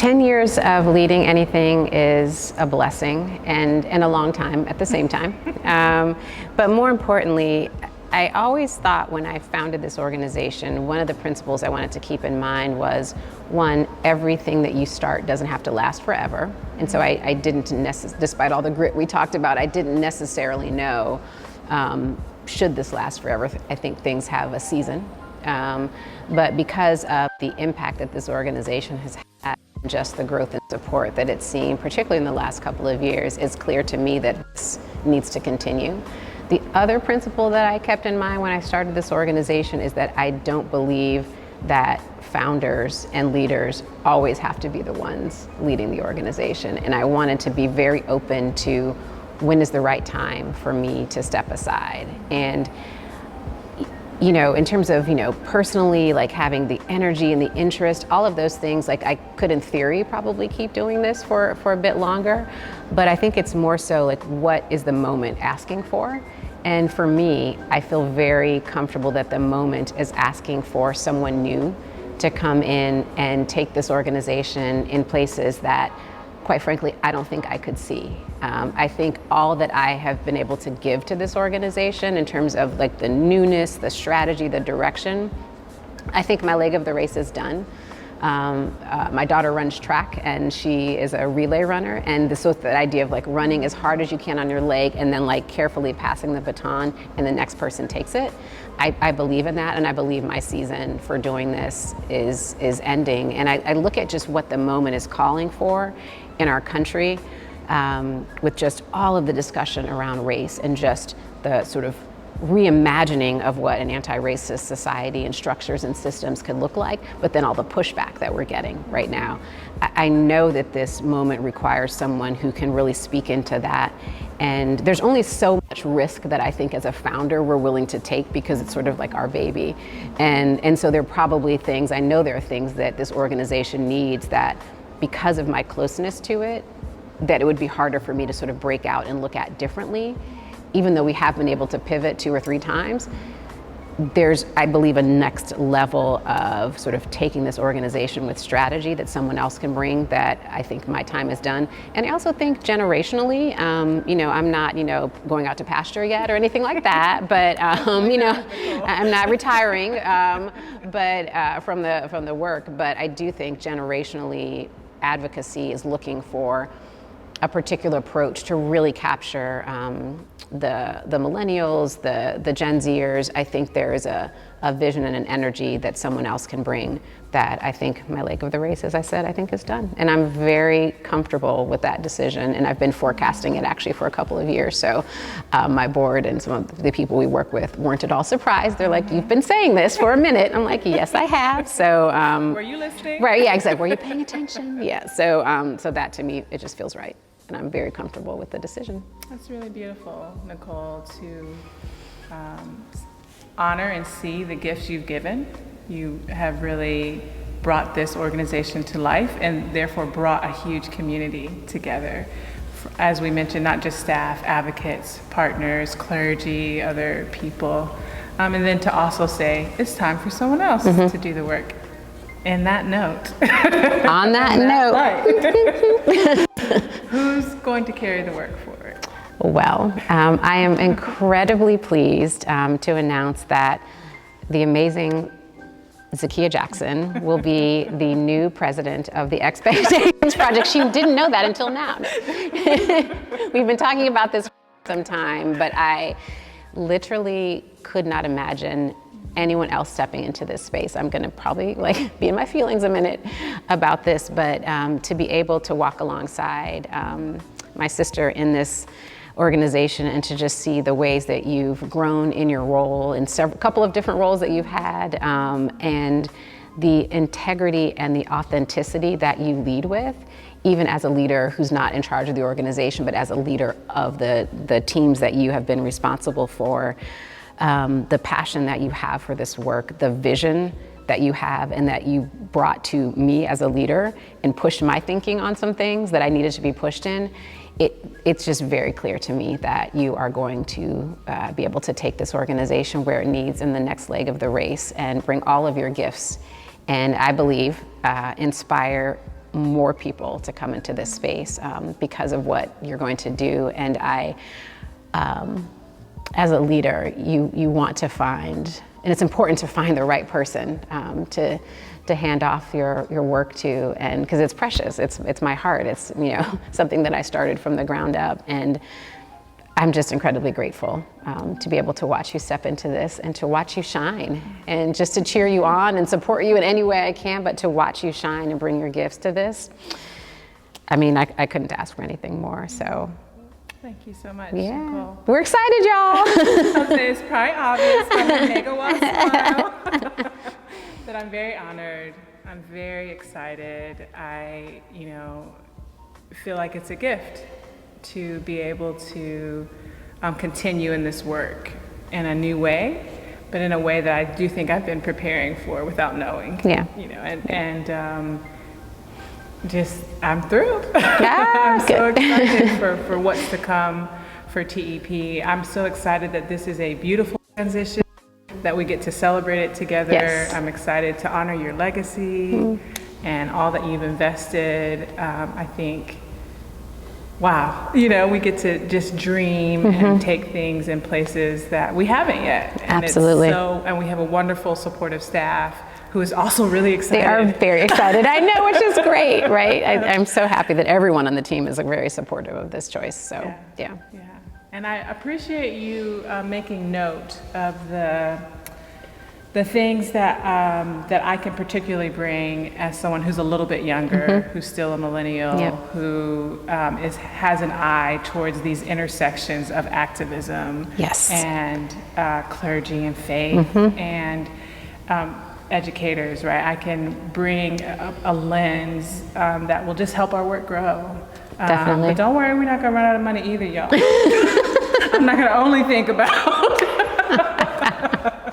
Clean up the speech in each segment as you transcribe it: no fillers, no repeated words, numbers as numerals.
10 years of leading anything is a blessing and a long time at the same time. But more importantly, I always thought when I founded this organization, one of the principles I wanted to keep in mind was, one, everything that you start doesn't have to last forever. And so I didn't, despite all the grit we talked about, I didn't necessarily know, should this last forever? I think things have a season. But because of the impact that this organization has had, just the growth and support that it's seen, particularly in the last couple of years, it's clear to me that this needs to continue. The other principle that I kept in mind when I started this organization is that I don't believe that founders and leaders always have to be the ones leading the organization. And I wanted to be very open to when is the right time for me to step aside. And you know, in terms of, personally, like having the energy and the interest, all of those things, like I could in theory probably keep doing this for a bit longer, but I think it's more so like what is the moment asking for? And for me, I feel very comfortable that the moment is asking for someone new to come in and take this organization in places that, quite frankly, I don't think I could see. I think all that I have been able to give to this organization in terms of like the newness, the strategy, the direction, I think my leg of the race is done. My daughter runs track and she is a relay runner, and this was the idea of like running as hard as you can on your leg and then like carefully passing the baton and the next person takes it. I believe in that, and I believe my season for doing this is ending. And I look at just what the moment is calling for in our country, with just all of the discussion around race and just the sort of reimagining of what an anti-racist society and structures and systems could look like, but then all the pushback that we're getting right now. I know that this moment requires someone who can really speak into that. And there's only so much risk that I think as a founder we're willing to take because it's sort of like our baby. And so there are probably things, I know there are things that this organization needs that because of my closeness to it, that it would be harder for me to sort of break out and look at differently. Even though we have been able to pivot 2 or 3 times, there's, I believe, a next level of sort of taking this organization with strategy that someone else can bring that I think my time is done. And I also think generationally, I'm not, going out to pasture yet or anything like that, but, I'm not retiring, but from the work, but I do think generationally advocacy is looking for a particular approach to really capture the millennials, the Gen Zers. I think there is a vision and an energy that someone else can bring that I think my leg of the race, as I said, I think is done. And I'm very comfortable with that decision. And I've been forecasting it actually for a couple of years. So my board and some of the people we work with weren't at all surprised. They're like, you've been saying this for a minute. I'm like, yes, I have. So were you listening? Right, yeah, exactly. Were you paying attention? Yeah, so that to me, it just feels right. And I'm very comfortable with the decision. That's really beautiful, Nicole, to honor and see the gifts you've given. You have really brought this organization to life and therefore brought a huge community together. As we mentioned, not just staff, advocates, partners, clergy, other people. And then to also say, it's time for someone else to do the work. And that note. On that note. Who's going to carry the work forward? Well, I am incredibly pleased to announce that the amazing Zakiya Jackson will be the new president of the Expectations Project. She didn't know that until now. We've been talking about this for some time, but I literally could not imagine anyone else stepping into this space. I'm gonna probably be in my feelings a minute about this, but to be able to walk alongside my sister in this organization and to just see the ways that you've grown in your role, in a couple of different roles that you've had, and the integrity and the authenticity that you lead with, even as a leader who's not in charge of the organization, but as a leader of the teams that you have been responsible for. The passion that you have for this work, the vision that you have and that you brought to me as a leader and pushed my thinking on some things that I needed to be pushed in, it's just very clear to me that you are going to be able to take this organization where it needs in the next leg of the race and bring all of your gifts and I believe inspire more people to come into this space because of what you're going to do. And as a leader, you want to find, and it's important to find the right person to hand off your work to, and because it's precious, it's my heart, it's something that I started from the ground up, and I'm just incredibly grateful to be able to watch you step into this and to watch you shine, and just to cheer you on and support you in any way I can, but to watch you shine and bring your gifts to this. I mean, I couldn't ask for anything more, so. Thank you so much, Yeah. Nicole. We're excited, y'all. I'll say it's probably obvious from the megawatt smile that I'm very honored. I'm very excited. I, feel like it's a gift to be able to continue in this work in a new way, but in a way that I do think I've been preparing for without knowing. Yeah. I'm thrilled. Yeah, I'm so excited for what's to come for TEP. I'm so excited that this is a beautiful transition, that we get to celebrate it together. Yes. I'm excited to honor your legacy and all that you've invested. I think, wow, we get to just dream and take things in places that we haven't yet. And Absolutely. And we have a wonderful supportive staff who is also really excited. They are very excited, I know, which is great, right? I'm so happy that everyone on the team is very supportive of this choice, so yeah. And I appreciate you making note of the things that I can particularly bring as someone who's a little bit younger, who's still a millennial, who has an eye towards these intersections of activism and clergy and faith and educators, right? I can bring a lens that will just help our work grow. Definitely. But don't worry, we're not gonna run out of money either, y'all. I'm not gonna only think about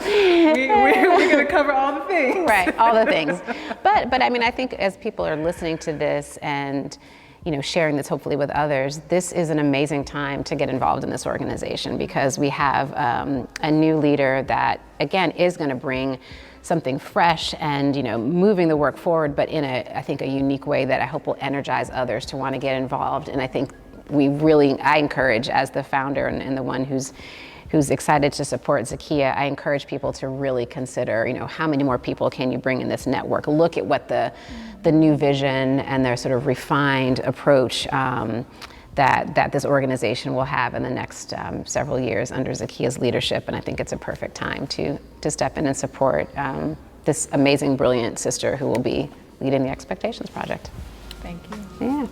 we're gonna cover all the things. Right, all the things. But I mean, I think as people are listening to this and sharing this hopefully with others, this is an amazing time to get involved in this organization, because we have a new leader that, again, is going to bring something fresh and moving the work forward, but in I think a unique way that I hope will energize others to want to get involved. And I think I encourage, as the founder and the one who's excited to support Zakiya, I encourage people to really consider, how many more people can you bring in this network? Look at what the new vision and their sort of refined approach that this organization will have in the next several years under Zakiya's leadership. And I think it's a perfect time to step in and support this amazing, brilliant sister who will be leading the Expectations Project. Thank you. Yeah.